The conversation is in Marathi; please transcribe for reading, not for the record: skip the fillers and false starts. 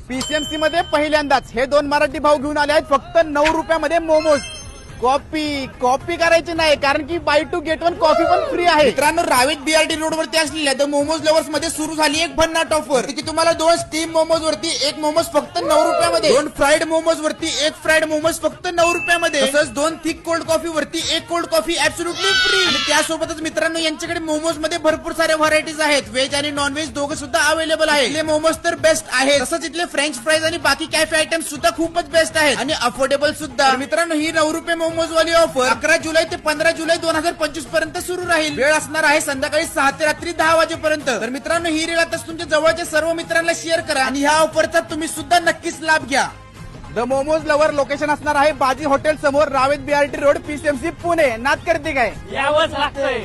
पीसीएमसी मध्ये पहिल्यांदाच हे दोन मराठी भाऊ घेऊन आले आहेत फक्त 9 रुपयामध्ये मोमोज. कॉपी करायची नाही, कारण की buy two get one coffee पण फ्री आहे. मित्रांनो, रावेत बीआरटी रोड वरती असलेल्या द मोमोज लवर्स मध्ये सुरू झाली एक भन्नाट ऑफर की तुम्हाला 2 स्टीम मोमोज वरती 1 मोमोज फक्त 9 रुपयामध्ये, 2 फ्राईड मोमोज वरती 1 फ्राईड मोमोज फक्त 9 रुपयामध्ये, तसंच 2 थिक कोल्ड कॉफी वरती 1 कोल्ड कॉफी ऍब्सोल्युटली फ्री. आणि त्यासोबतच मित्रांनो, यांच्याकडे मोमोज मध्ये भरपूर साऱ्या व्हरायटीज आहेत. व्हेज आणि नॉन व्हेज दोघं सुद्धा अवेलेबल आहे. इथले मोमोज तर बेस्ट आहेत, तसंच इथले फ्रेंच फ्राईज आणि बाकी कॅफे आयटम सुद्धा खूपच बेस्ट आहेत आणि अफोर्डेबल सुद्धा. तर मित्रांनो, ही 9 रुपये मोमोज वाली ऑफर 11 जुलै ते 15 जुलै 2025 पर्यंत सुरू राहील. वेळ असणार आहे संध्याकाळी 6 ते रात्री 10 वाजेपर्यंत. तर मित्रांनो, ही रील आताच तुमच्या जवळच्या सर्व मित्रांना शेअर करा आणि ह्या ऑफरचा तुम्ही सुद्धा नक्कीच लाभ घ्या. द मोमोज लवर लोकेशन असणार आहे बाजी हॉटेल समोर, Ravet BRT road, PCMC Pune. नाद करते काय यावंच लागतंय.